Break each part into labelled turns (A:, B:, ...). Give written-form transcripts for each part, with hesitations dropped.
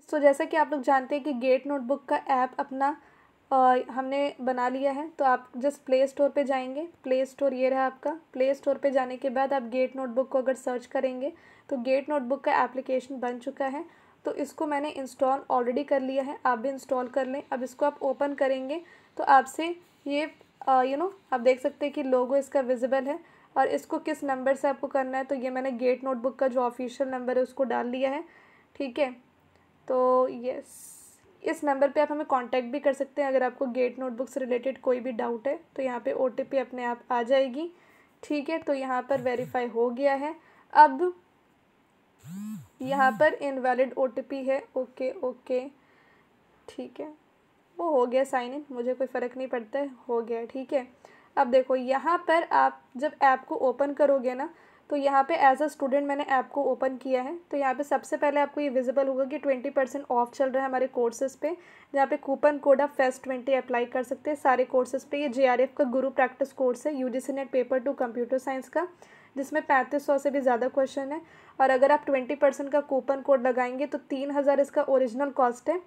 A: सो जैसा कि आप लोग जानते हैं कि गेट नोटबुक का ऐप अपना हमने बना लिया है। तो आप जस्ट प्ले स्टोर पे जाएंगे, प्ले स्टोर ये रहा आपका। प्ले स्टोर पे जाने के बाद आप गेट नोटबुक को अगर सर्च करेंगे तो गेट नोटबुक का एप्लीकेशन बन चुका है। तो इसको मैंने इंस्टॉल ऑलरेडी कर लिया है, आप भी इंस्टॉल कर लें। अब इसको आप ओपन करेंगे तो आपसे ये आप देख सकते हैं कि लोगो इसका विजिबल है। और इसको किस नंबर से आपको करना है, तो ये मैंने गेट नोटबुक का जो ऑफिशियल नंबर है उसको डाल लिया है, ठीक है। तो यस, इस नंबर पे आप हमें कांटेक्ट भी कर सकते हैं अगर आपको गेट नोटबुक से रिलेटेड कोई भी डाउट है। तो यहाँ पे OTP अपने आप आ जाएगी, ठीक है। तो यहाँ पर वेरीफाई हो गया है। अब यहाँ पर इनवैलिड OTP है, ओके ओके, ठीक है, वो हो गया साइन इन, मुझे कोई फ़र्क नहीं पड़ता है, हो गया, ठीक है। अब देखो यहाँ पर आप जब ऐप को ओपन करोगे ना, तो यहाँ पे एज अ स्टूडेंट मैंने ऐप को ओपन किया है। तो यहाँ पे सबसे पहले आपको ये विजिबल होगा कि 20% ऑफ चल रहा है हमारे कोर्सेज़ पे, जहाँ पे कूपन कोड आप FEST20 अप्लाई कर सकते हैं सारे कोर्सेज़ पे। ये JRF का गुरु प्रैक्टिस कोर्स है, UGC NET paper 2 computer science का, जिसमें 3500 से भी ज़्यादा क्वेश्चन है। और अगर आप 20% का कूपन कोड लगाएंगे तो 3000 इसका ओरिजिनल कॉस्ट है।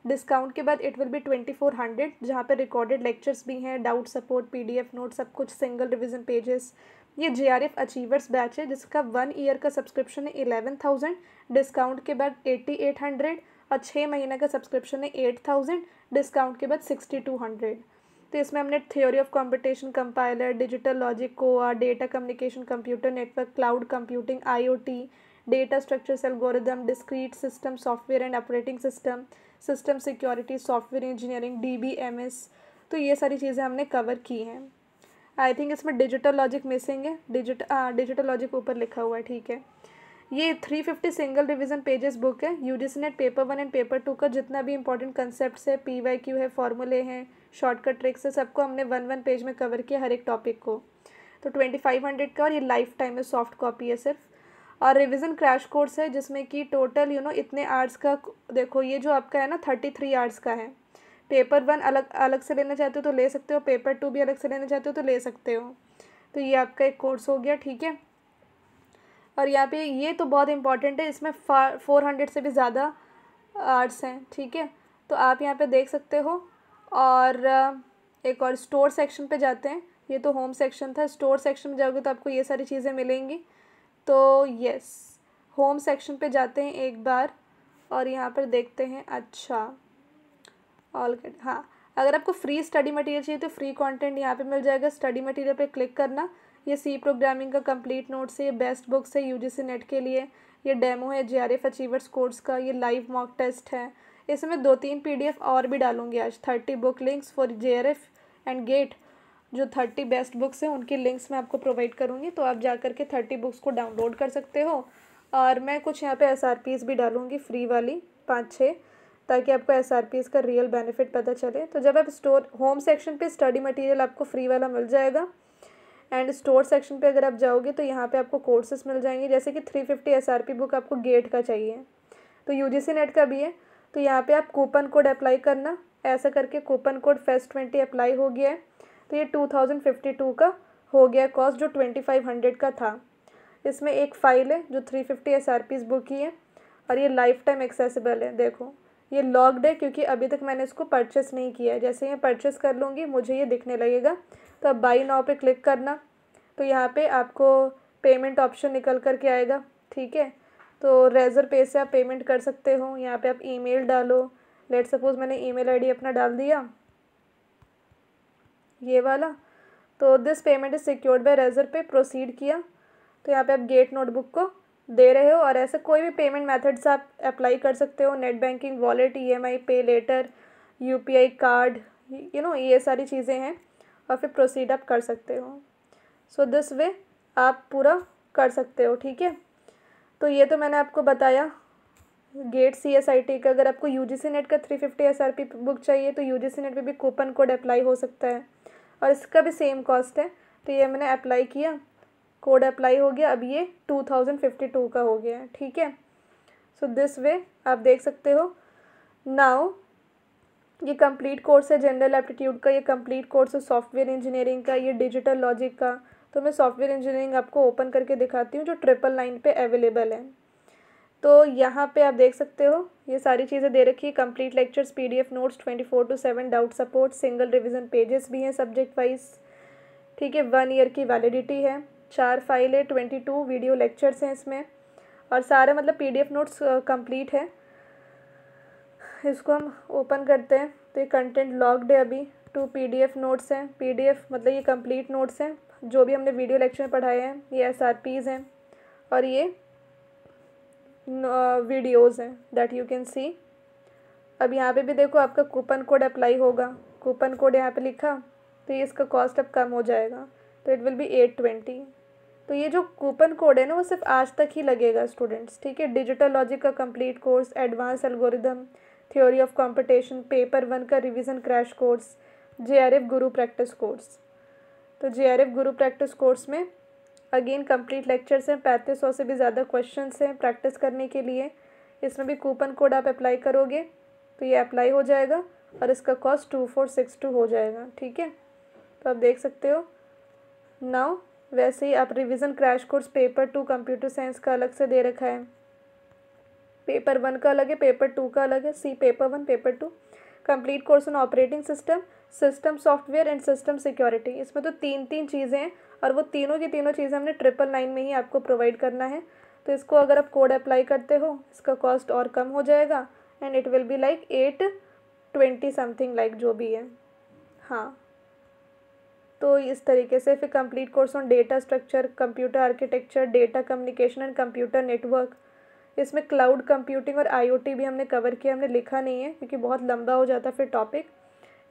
A: डिस्काउंट के बाद इट विल बी 2400, जहाँ पे रिकॉर्डेड लेक्चर्स भी हैं, डाउट सपोर्ट, PDF नोट, सब कुछ, सिंगल रिवीजन पेजेस। ये JRF अचीवर्स बैच है जिसका 1 ईयर का सब्सक्रिप्शन है 11,000, डिस्काउंट के बाद 8800, और 6 महीने का सब्सक्रिप्शन है 8000, डिस्काउंट के बाद 6200। तो इसमें हमने theory of computation, compiler, digital logic, कोआ, data communication, computer network, cloud computing, IoT, data structures, algorithm, discrete system, software and operating system, system security, software engineering, DBMS, तो ये सारी चीज़ें हमने कवर की हैं। आई थिंक इसमें डिजिटल लॉजिक मिसिंग है, डिजिटल लॉजिक ऊपर लिखा हुआ है, ठीक है। ये 350 सिंगल रिवीजन पेजेस बुक है। UGC NET paper 1 and paper 2 का जितना भी इंपॉर्टेंट कंसेप्ट है, PYQ है, फॉर्मूले हैं, शॉर्टकट ट्रिक्स है, सबको हमने 1 पेज में कवर किया हर एक टॉपिक को। तो 2500 का, और ये लाइफ टाइम में सॉफ्ट कॉपी है सिर्फ। और रिवीजन क्रैश कोर्स है जिसमें कि टोटल इतने आवर्स का, देखो ये जो आपका है ना 33 आवर्स का है। पेपर 1 अलग अलग से लेना चाहते हो तो ले सकते हो, पेपर 2 भी अलग से लेना चाहते हो तो ले सकते हो। तो ये आपका एक कोर्स हो गया, ठीक है। और यहाँ पे ये तो बहुत इंपॉर्टेंट है, इसमें 400 से भी ज़्यादा आर्ट्स हैं, ठीक है। तो आप यहाँ पे देख सकते हो। और एक और स्टोर सेक्शन पे जाते हैं, ये तो होम सेक्शन था। स्टोर सेक्शन में जाओगे तो आपको ये सारी चीज़ें मिलेंगी। तो यस, होम सेक्शन पे जाते हैं एक बार, और यहाँ पर देखते हैं। अच्छा, ऑल गुड, हाँ। अगर आपको फ्री स्टडी मटेरियल चाहिए तो फ्री कंटेंट यहाँ पे मिल जाएगा। स्टडी मटेरियल पे क्लिक करना, ये C प्रोग्रामिंग का कंप्लीट नोट्स है, ये बेस्ट बुक्स है UGC नेट के लिए, ये डेमो है JRF अचीवर्स कोर्स का, ये लाइव मॉक टेस्ट है। इसमें 2-3 PDF और भी डालूंगी आज। 30 book links for JRF and GATE, जो 30 बेस्ट बुक्स हैं उनकी लिंक्स मैं आपको प्रोवाइड करूँगी, तो आप जा कर के 30 बुक्स को डाउनलोड कर सकते हो। और मैं कुछ यहाँ पे SRPs भी डालूँगी फ्री वाली 5-6, ताकि आपको SRPs का रियल बेनिफिट पता चले। तो जब आप स्टोर होम सेक्शन पे स्टडी मटेरियल आपको फ्री वाला मिल जाएगा, एंड स्टोर सेक्शन पे अगर आप जाओगे तो यहाँ पे आपको कोर्सेज मिल जाएंगे। जैसे कि 350 SRP बुक आपको गेट का चाहिए, तो UGC नेट का भी है। तो यहाँ पे आप कूपन कोड अप्लाई करना, ऐसा करके कूपन कोड FEST20 अप्लाई हो गया है। तो ये 2052 का हो गया कॉस्ट, जो 2500 का था। इसमें एक फ़ाइल है जो 350 SRPs बुक की है, और ये लाइफ टाइम एक्सेसिबल है। देखो ये लॉक्ड है क्योंकि अभी तक मैंने इसको परचेस नहीं किया है। जैसे ही परचेस कर लूँगी मुझे ये दिखने लगेगा। तो अब बाई नाउ पे क्लिक करना, तो यहाँ पे आपको पेमेंट ऑप्शन निकल कर के आएगा, ठीक है। तो रेजर पे से आप पेमेंट कर सकते हो। यहाँ पे आप ईमेल डालो, लेट सपोज मैंने ईमेल आईडी अपना डाल दिया, ये वाला। तो this payment is secured by Razorpay, proceed किया। तो यहाँ पे आप गेट नोटबुक को दे रहे हो, और ऐसे कोई भी पेमेंट मेथड्स आप अप्लाई कर सकते हो, नेट बैंकिंग, वॉलेट, EMI, पे लेटर, UPI कार्ड, ये सारी चीज़ें हैं, और फिर प्रोसीड आप कर सकते हो। सो दिस वे आप पूरा कर सकते हो, ठीक है। तो ये तो मैंने आपको बताया गेट CSIT का। अगर आपको UGC नेट का 350 SRP बुक चाहिए तो UGC नेट पे भी कूपन कोड अप्लाई हो सकता है, और इसका भी सेम कॉस्ट है। तो ये मैंने अप्लाई किया, कोड अप्लाई हो गया, अब ये 2052 का हो गया है, ठीक है। सो दिस वे आप देख सकते हो। नाउ ये कंप्लीट कोर्स है जनरल एप्टीट्यूड का, ये कंप्लीट कोर्स है सॉफ्टवेयर इंजीनियरिंग का, ये डिजिटल लॉजिक का। तो मैं सॉफ्टवेयर इंजीनियरिंग आपको ओपन करके दिखाती हूँ, जो 999 पे अवेलेबल है। तो यहाँ पे आप देख सकते हो, ये सारी चीज़ें दे रखी है। Complete lectures, PDF notes, 24/7 doubt support, single revision pages भी हैं सब्जेक्ट वाइज, ठीक है। 1 ईयर की वैलिडिटी है, 4 फाइल है, 22 वीडियो लेक्चर्स हैं इसमें, और सारे मतलब PDF नोट्स कंप्लीट है। इसको हम ओपन करते हैं तो ये कंटेंट लॉग्ड है अभी। 2 PDF नोट्स हैं, PDF मतलब ये कंप्लीट नोट्स हैं जो भी हमने वीडियो लेक्चर में पढ़ाए हैं, ये SRPs हैं और ये वीडियोज़ हैं दैट यू कैन सी। अब यहाँ पे भी देखो आपका कूपन कोड अप्लाई होगा, कूपन कोड यहाँ पे लिखा, तो ये इसका कॉस्ट अब कम हो जाएगा, तो इट विल बी 820। तो ये जो कूपन कोड है ना वो सिर्फ आज तक ही लगेगा स्टूडेंट्स, ठीक है। डिजिटल लॉजिक का complete course, advance algorithm, theory of competition, paper 1 का रिवीजन क्रैश कोर्स, JRF गुरु प्रैक्टिस कोर्स। तो JRF गुरु प्रैक्टिस कोर्स में अगेन कंप्लीट लेक्चर्स हैं, 3500 से भी ज़्यादा क्वेश्चंस हैं प्रैक्टिस करने के लिए। इसमें भी कूपन कोड आप अप्लाई करोगे तो ये अप्लाई हो जाएगा और इसका कॉस्ट 2462 हो जाएगा, ठीक है। तो आप देख सकते हो। नाउ वैसे ही आप revision crash course paper 2 computer science का अलग से दे रखा है, पेपर 1 का अलग है, पेपर 2 का अलग है। See paper 1 paper 2 complete course on operating system, system software and system security. इसमें तो 3 चीज़ें हैं और वो तीनों की तीनों चीज़ें हमने 999 में ही आपको प्रोवाइड करना है। तो इसको अगर आप कोड अप्लाई करते हो इसका कॉस्ट और कम हो जाएगा and it will be like 820 something like जो भी है, हाँ। तो इस तरीके से फिर complete course on data structure, computer architecture, data communication and computer network. इसमें क्लाउड कंप्यूटिंग और IoT भी हमने कवर किया, हमने लिखा नहीं है क्योंकि बहुत लंबा हो जाता फिर टॉपिक।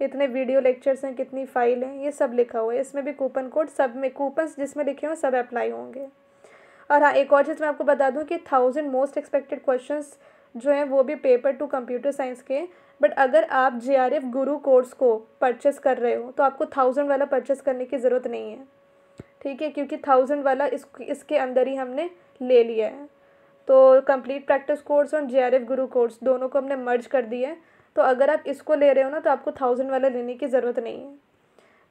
A: इतने वीडियो लेक्चर्स हैं, कितनी फाइल हैं, ये सब लिखा हुआ है। इसमें भी कूपन कोड, सब में कूपन्स जिसमें लिखे हुए सब अप्लाई होंगे। और हाँ, एक और चीज़ मैं आपको बता दूँ कि 1000 मोस्ट एक्सपेक्टेड क्वेश्चंस जो हैं वो भी पेपर 2 कंप्यूटर साइंस के। बट अगर आप JRF गुरु कोर्स को परचेस कर रहे हो तो आपको 1000 वाला परचेस करने की ज़रूरत नहीं है, ठीक है, क्योंकि 1000 वाला इसके अंदर ही हमने ले लिया है। तो कंप्लीट प्रैक्टिस कोर्स और JRF गुरु कोर्स दोनों को हमने मर्ज कर दिया है। तो अगर आप इसको ले रहे हो ना तो आपको 1000 वाला लेने की ज़रूरत नहीं है।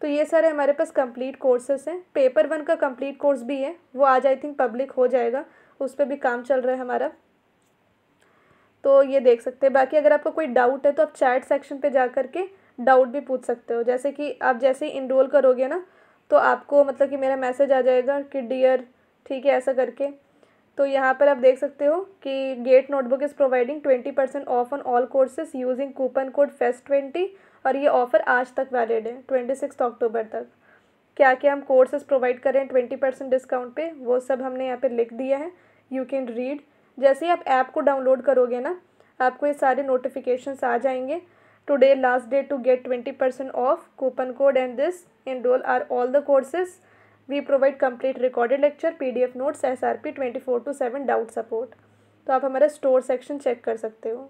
A: तो ये सारे हमारे पास कंप्लीट कोर्सेस हैं। पेपर 1 का कंप्लीट कोर्स भी है, वो आज आई थिंक पब्लिक हो जाएगा, उस पर भी काम चल रहा है हमारा, तो ये देख सकते हैं। बाकी अगर आपको कोई डाउट है तो आप चैट सेक्शन पे जा कर के डाउट भी पूछ सकते हो। जैसे कि आप जैसे ही इनरोल करोगे ना तो आपको मतलब कि मेरा मैसेज आ जाएगा कि डियर, ठीक है, ऐसा करके। तो यहाँ पर आप देख सकते हो कि GATE notebook is providing 20% off on all courses using coupon code FEST20, और ये ऑफ़र आज तक वैलिड है 26 अक्टूबर तक। क्या क्या हम कोर्सेज प्रोवाइड कर रहे हैं 20% डिस्काउंट पे, वो सब हमने यहाँ पे लिख दिया है, यू कैन रीड। जैसे ही आप ऐप को डाउनलोड करोगे ना आपको ये सारे नोटिफिकेशंस आ जाएंगे। Today last day to get 20% off coupon code and this enroll are all the courses. We provide complete recorded lecture, PDF notes, SRP, 24/7 doubt support. तो आप हमारा स्टोर सेक्शन चेक कर सकते हो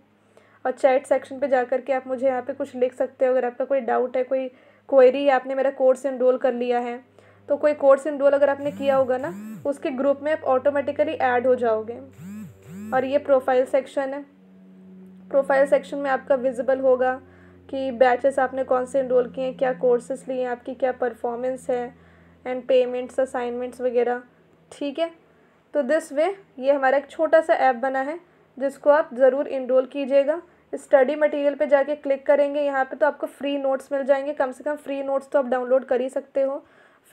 A: और चैट सेक्शन पे जाकर के आप मुझे यहाँ पे कुछ लिख सकते हो। अगर आपका कोई डाउट है, कोई क्वेरी है, आपने मेरा कोर्स इनरोल कर लिया है तो कोई कोर्स इनरोल अगर आपने किया होगा ना उसके ग्रुप में आप ऑटोमेटिकली ऐड हो जाओगे। और ये प्रोफाइल सेक्शन है, प्रोफाइल सेक्शन में आपका विजिबल होगा कि बैचेस आपने कौन से इनरोल किए हैं, क्या कोर्सेज लिए हैं, आपकी क्या परफॉर्मेंस है एंड पेमेंट्स, असाइनमेंट्स वगैरह, ठीक है। तो दिस वे ये हमारा एक छोटा सा ऐप बना है जिसको आप ज़रूर इनरोल कीजिएगा। स्टडी मटेरियल पे जाके क्लिक करेंगे यहाँ पे तो आपको फ्री नोट्स मिल जाएंगे। कम से कम फ्री नोट्स तो आप डाउनलोड कर ही सकते हो।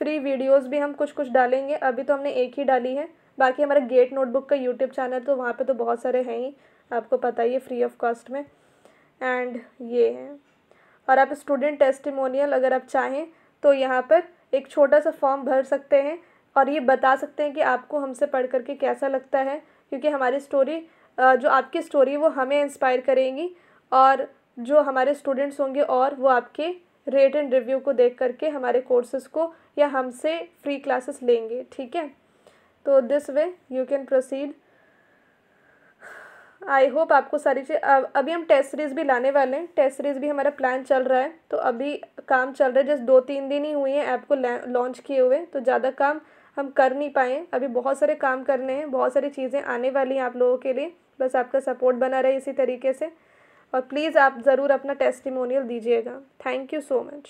A: फ्री वीडियोस भी हम कुछ कुछ डालेंगे, अभी तो हमने एक ही डाली है। बाकी हमारा गेट नोटबुक का यूट्यूब चैनल तो वहाँ पे तो बहुत सारे हैं ही, आपको पता ही है, फ्री ऑफ कॉस्ट में। एंड ये है, और आप स्टूडेंट टेस्टिमोनियल अगर आप चाहें तो यहाँ पर एक छोटा सा फॉर्म भर सकते हैं और ये बता सकते हैं कि आपको हमसे पढ़ करके कैसा लगता है, क्योंकि हमारी स्टोरी जो आपकी स्टोरी वो हमें इंस्पायर करेंगी और जो हमारे स्टूडेंट्स होंगे और वो आपके रेट एंड रिव्यू को देख करके हमारे कोर्सेज़ को या हमसे फ्री क्लासेस लेंगे, ठीक है। तो this way you can proceed. I hope आपको सारी चीज़, अभी हम टेस्ट सीरीज़ भी लाने वाले हैं, टेस्ट सीरीज़ भी हमारा प्लान चल रहा है। तो अभी काम चल रहा है, जस्ट 2-3 दिन ही हुए हैं ऐप को लॉन्च किए हुए, तो ज़्यादा काम हम कर नहीं पाए। अभी बहुत सारे काम करने हैं, बहुत सारी चीज़ें आने वाली हैं आप लोगों के लिए, बस आपका सपोर्ट बना रहे इसी तरीके से। और प्लीज़ आप ज़रूर अपना टेस्टिमोनियल दीजिएगा। Thank you so much.